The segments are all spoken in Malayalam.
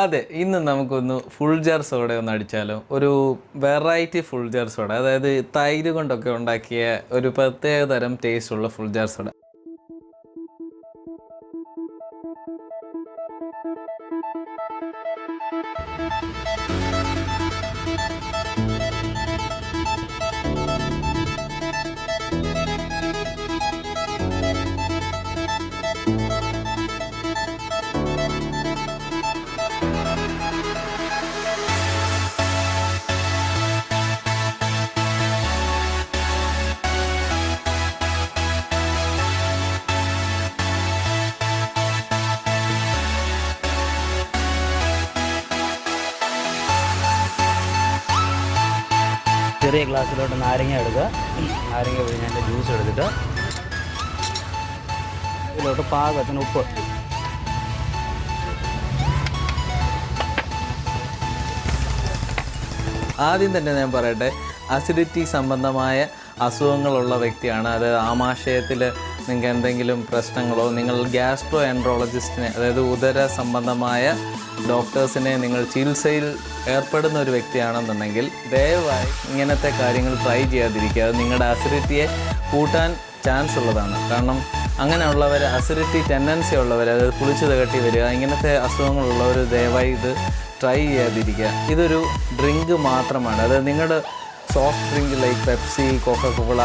അതെ, ഇന്ന് നമുക്കൊന്ന് ഫുൾ ജാർ സോഡ ഒന്ന് അടിച്ചാലോ. ഒരു വെറൈറ്റി ഫുൾ ജാർ സോഡ, അതായത് തൈര് കൊണ്ടൊക്കെ ഉണ്ടാക്കിയ ഒരു പ്രത്യേക തരം ടേസ്റ്റുള്ള ഫുൾ ജാർ സോഡ. ചെറിയ ഗ്ലാസ്സിലോട്ട് നാരങ്ങ എടുക്കുക. നാരങ്ങ പിഴിഞ്ഞതിൻ്റെ ജ്യൂസ് എടുത്തിട്ട് ഇതിലോട്ട് പാകത്തിന് ഉപ്പ്. ആദ്യം തന്നെ ഞാൻ പറയട്ടെ, അസിഡിറ്റി സംബന്ധമായ അസുഖങ്ങളുള്ള വ്യക്തിയാണ്, അത് ആമാശയത്തിൽ നിങ്ങൾക്ക് എന്തെങ്കിലും പ്രശ്നങ്ങളോ, നിങ്ങൾ ഗ്യാസ്ട്രോ എൻട്രോളജിസ്റ്റിനെ, അതായത് ഉദര സംബന്ധമായ ഡോക്ടേഴ്സിനെ നിങ്ങൾ ചികിത്സയിൽ ഏർപ്പെടുന്ന ഒരു വ്യക്തിയാണെന്നുണ്ടെങ്കിൽ ദയവായി ഇങ്ങനത്തെ കാര്യങ്ങൾ ട്രൈ ചെയ്യാതിരിക്കുക. അത് നിങ്ങളുടെ അസിഡിറ്റിയെ കൂട്ടാൻ ചാൻസ് ഉള്ളതാണ്. കാരണം അങ്ങനെയുള്ളവർ, അസിഡിറ്റി ടെൻഡൻസി ഉള്ളവർ, അതായത് പുളിച്ചു തകട്ടി വരിക, ഇങ്ങനത്തെ അസുഖങ്ങളുള്ളവർ ദയവായി ഇത് ട്രൈ ചെയ്യാതിരിക്കുക. ഇതൊരു ഡ്രിങ്ക് മാത്രമാണ്. അതായത് നിങ്ങളുടെ soft drink like Pepsi, Coca Cola,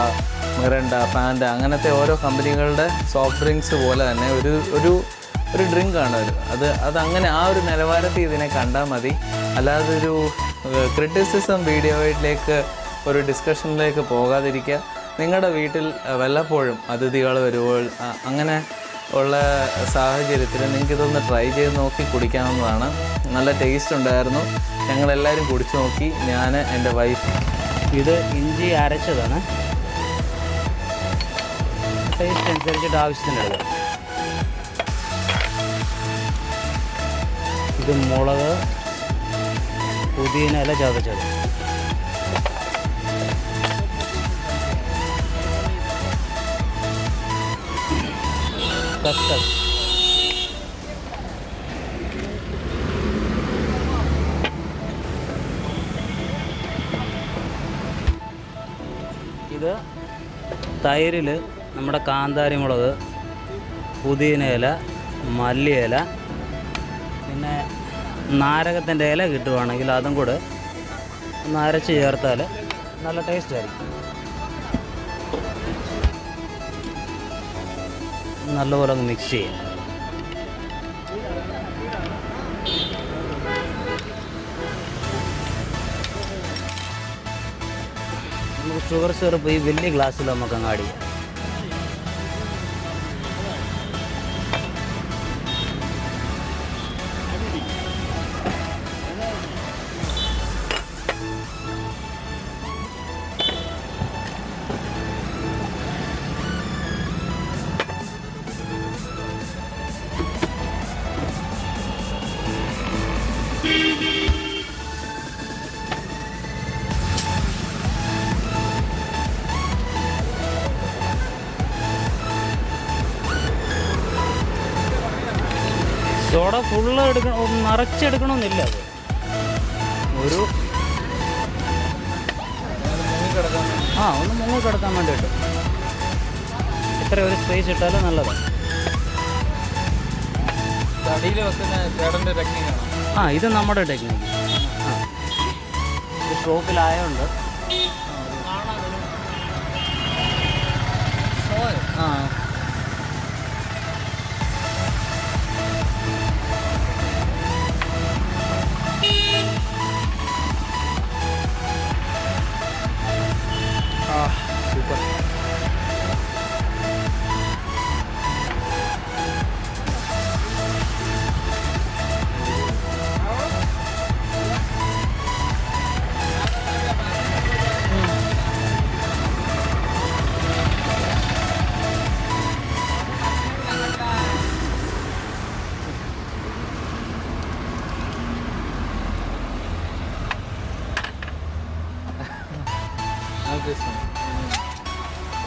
Miranda, Fanta, അങ്ങനത്തെ ഓരോ കമ്പനികളുടെ സോഫ്റ്റ് ഡ്രിങ്ക്സ് പോലെ തന്നെ ഒരു ഡ്രിങ്കാണ് അതങ്ങനെ ആ ഒരു നിലവാരത്തിൽ ഇതിനെ കണ്ടാൽ മതി. അല്ലാതെ ഒരു ക്രിറ്റിസിസം വീഡിയോയിലേക്ക്, ഒരു ഡിസ്കഷനിലേക്ക് പോകാതിരിക്കുക. നിങ്ങളുടെ വീട്ടിൽ വല്ലപ്പോഴും അതിഥികൾ വരുമ്പോൾ അങ്ങനെ ഉള്ള സാഹചര്യത്തിൽ നിങ്ങൾക്കിതൊന്ന് ട്രൈ ചെയ്ത് നോക്കി കുടിക്കാവുന്നതാണ്. നല്ല ടേസ്റ്റ് ഉണ്ടായിരുന്നു. ഞങ്ങളെല്ലാവരും കുടിച്ചു നോക്കി, ഞാൻ, എൻ്റെ വൈഫ്. ഇത് ഇഞ്ചി അരച്ചതാണ്. ടേസ്റ്റ് അനുസരിച്ചിട്ട് ആവശ്യത്തിന് എടുക്കുക. ഇത് മുളക്, പുതിന ഇല ചതച്ചത്. കസ്കസ്, ഇത് തൈരിൽ നമ്മുടെ കാന്താരി മുളക്, പുതിന ഇല, മല്ലിയില, പിന്നെ നാരകത്തിൻ്റെ ഇല കിട്ടുവാണെങ്കിൽ അതും കൂടെ ഒന്ന് അരച്ച് ചേർത്താൽ നല്ല ടേസ്റ്റ് ആയിരിക്കും. നല്ലപോലെ ഒന്ന് മിക്സ് ചെയ്യാം. നമുക്ക് ഷുഗർ സിറപ്പ് ഈ വലിയ ഗ്ലാസ്സിൽ നമുക്ക് അങ്ങ് ആഡ് ചെയ്യാം. സോഡ ഫുള്ള് നിറച്ചെടുക്കണമെന്നില്ല. അത് ഒന്ന് മുങ്ങി കിടക്കാൻ വേണ്ടിയിട്ട് ഇത്ര ഒരു സ്പേസ് ഇട്ടാലും നല്ലതാണ്. ഇത് നമ്മുടെ ടെക്നിക്ക്. ഇത് ഷോപ്പിലായതുകൊണ്ട് സൂപ്പർ.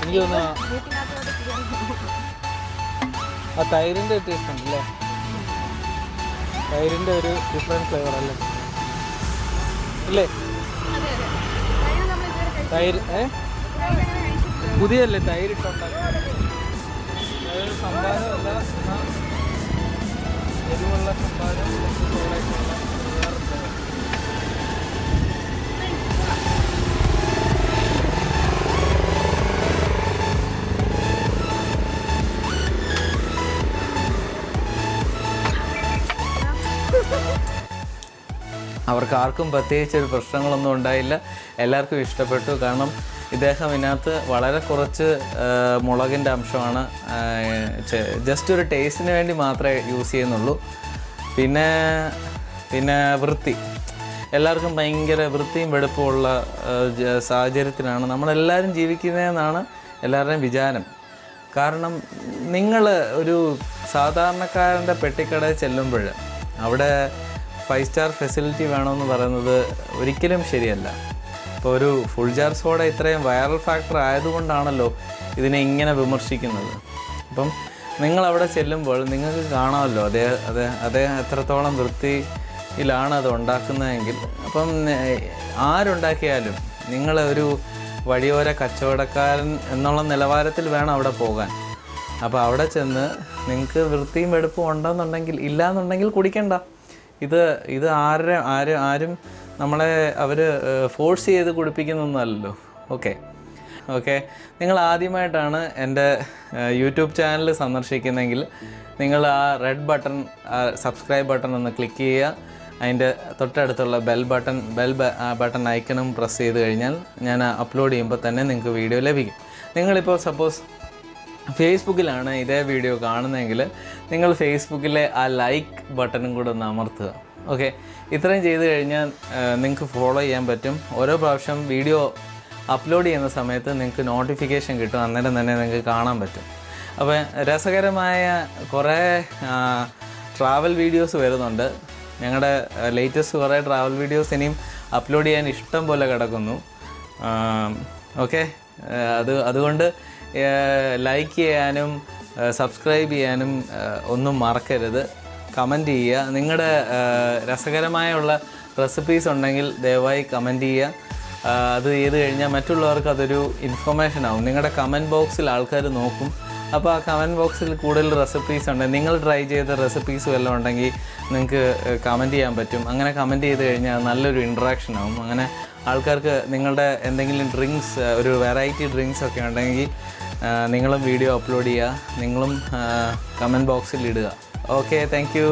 എനിക്ക് തോന്നുന്നു ആ തൈരിൻ്റെ ടേസ്റ്റ് ഉണ്ടല്ലേ. തൈരിൻ്റെ ഒരു ഡിഫറെൻറ്റ് ഫ്ലേവർ അല്ലേ ഇല്ലേ? തൈര് പുതിയല്ലേ തൈരിട്ടുണ്ടാക്കുന്നത്? അതായത് സംഭാരമല്ല, എരിവുള്ള സംഭാരം സോഡയൊക്കെയുള്ള വേറെ ഫ്ലേവർ. അവർക്ക് ആർക്കും പ്രത്യേകിച്ചൊരു പ്രശ്നങ്ങളൊന്നും ഉണ്ടായില്ല. എല്ലാവർക്കും ഇഷ്ടപ്പെട്ടു. കാരണം ഇദ്ദേഹം ഇതിനകത്ത് വളരെ കുറച്ച് മുളകിൻ്റെ അംശമാണ്, ജസ്റ്റ് ഒരു ടേസ്റ്റിന് വേണ്ടി മാത്രമേ യൂസ് ചെയ്യുന്നുള്ളൂ. പിന്നെ വൃത്തി, എല്ലാവർക്കും ഭയങ്കര വൃത്തിയും വെടുപ്പുമുള്ള സാഹചര്യത്തിലാണ് നമ്മളെല്ലാവരും ജീവിക്കുന്നതെന്നാണ് എല്ലാവരുടെയും വിചാരം. കാരണം നിങ്ങൾ ഒരു സാധാരണക്കാരൻ്റെ പെട്ടിക്കടയിൽ ചെല്ലുമ്പോൾ അവിടെ 5 സ്റ്റാർ ഫെസിലിറ്റി വേണമെന്ന് പറയുന്നത് ഒരിക്കലും ശരിയല്ല. ഇപ്പോൾ ഒരു ഫുൾജാർ സോഡ ഇത്രയും വൈറൽ ഫാക്ടർ ആയതുകൊണ്ടാണല്ലോ ഇതിനെ ഇങ്ങനെ വിമർശിക്കുന്നത്. അപ്പം നിങ്ങളവിടെ ചെല്ലുമ്പോൾ നിങ്ങൾക്ക് കാണാമല്ലോ അദ്ദേഹം എത്രത്തോളം വൃത്തിയിലാണ് അത് ഉണ്ടാക്കുന്നതെങ്കിൽ. അപ്പം ആരുണ്ടാക്കിയാലും നിങ്ങൾ ഒരു വഴിയോര കച്ചവടക്കാരൻ എന്നുള്ള നിലവാരത്തിൽ വേണം അവിടെ പോകാൻ. അപ്പോൾ അവിടെ ചെന്ന് നിങ്ങൾക്ക് വൃത്തിയും വെടുപ്പും ഉണ്ടെന്നുണ്ടെങ്കിൽ, ഇല്ലയെന്നുണ്ടെങ്കിൽ കുടിക്കണ്ട. ഇത് ആരും നമ്മളെ അവർ ഫോഴ്സ് ചെയ്ത് കുടിപ്പിക്കുന്നൊന്നുമല്ലല്ലോ. ഓക്കെ നിങ്ങൾ ആദ്യമായിട്ടാണ് എൻ്റെ യൂട്യൂബ് ചാനൽ സന്ദർശിക്കുന്നതെങ്കിൽ നിങ്ങൾ ആ റെഡ് ബട്ടൺ, സബ്സ്ക്രൈബ് ബട്ടൺ ഒന്ന് ക്ലിക്ക് ചെയ്യുക. അതിൻ്റെ തൊട്ടടുത്തുള്ള ബെൽ ബട്ടൺ ഐക്കണും പ്രസ് ചെയ്ത് കഴിഞ്ഞാൽ ഞാൻ അപ്ലോഡ് ചെയ്യുമ്പോൾ തന്നെ നിങ്ങൾക്ക് വീഡിയോ ലഭിക്കും. നിങ്ങളിപ്പോൾ സപ്പോസ് ഫേസ്ബുക്കിലാണ് ഇതേ വീഡിയോ കാണുന്നതെങ്കിൽ നിങ്ങൾ ഫേസ്ബുക്കിലെ ആ ലൈക്ക് ബട്ടണും കൂടെ ഒന്ന് അമർത്തുക. ഓക്കെ, ഇത്രയും ചെയ്ത് കഴിഞ്ഞാൽ നിങ്ങൾക്ക് ഫോളോ ചെയ്യാൻ പറ്റും. ഓരോ പ്രാവശ്യം വീഡിയോ അപ്ലോഡ് ചെയ്യുന്ന സമയത്ത് നിങ്ങൾക്ക് നോട്ടിഫിക്കേഷൻ കിട്ടും. അന്നേരം തന്നെ നിങ്ങൾക്ക് കാണാൻ പറ്റും. അപ്പോൾ രസകരമായ കുറേ ട്രാവൽ വീഡിയോസ് വരുന്നുണ്ട്. ഞങ്ങളുടെ ലേറ്റസ്റ്റ് കുറേ ട്രാവൽ വീഡിയോസ് ഇനിയും അപ്ലോഡ് ചെയ്യാൻ ഇഷ്ടം പോലെ കിടക്കുന്നു. ഓക്കെ, അതുകൊണ്ട് ലൈക്ക് ചെയ്യാനും സബ്സ്ക്രൈബ് ചെയ്യാനും ഒന്നും മറക്കരുത്. കമൻറ്റ് ചെയ്യുക. നിങ്ങളുടെ രസകരമായുള്ള റെസിപ്പീസ് ഉണ്ടെങ്കിൽ ദയവായി കമൻറ്റ് ചെയ്യുക. അത് ചെയ്ത് കഴിഞ്ഞാൽ മറ്റുള്ളവർക്ക് അതൊരു ഇൻഫർമേഷൻ ആവും. നിങ്ങളുടെ കമൻറ്റ് ബോക്സിൽ ആൾക്കാർ നോക്കും. അപ്പോൾ ആ കമൻറ്റ് ബോക്സിൽ കൂടുതൽ റെസിപ്പീസ് ഉണ്ടെങ്കിൽ, നിങ്ങൾ ട്രൈ ചെയ്ത റെസിപ്പീസ് വല്ലതും ഉണ്ടെങ്കിൽ നിങ്ങൾക്ക് കമൻറ്റ് ചെയ്യാൻ പറ്റും. അങ്ങനെ കമൻറ്റ് ചെയ്ത് കഴിഞ്ഞാൽ നല്ലൊരു ഇൻട്രാക്ഷൻ ആവും. അങ്ങനെ ആൾക്കാർക്ക് നിങ്ങളുടെ എന്തെങ്കിലും ഡ്രിങ്ക്സ്, ഒരു വെറൈറ്റി ഡ്രിങ്ക്സ് ഒക്കെ ഉണ്ടെങ്കിൽ നിങ്ങളും വീഡിയോ അപ്ലോഡ് ചെയ്യുക, നിങ്ങളും കമൻറ്റ് ബോക്സിൽ ഇടുക. Okay, thank you.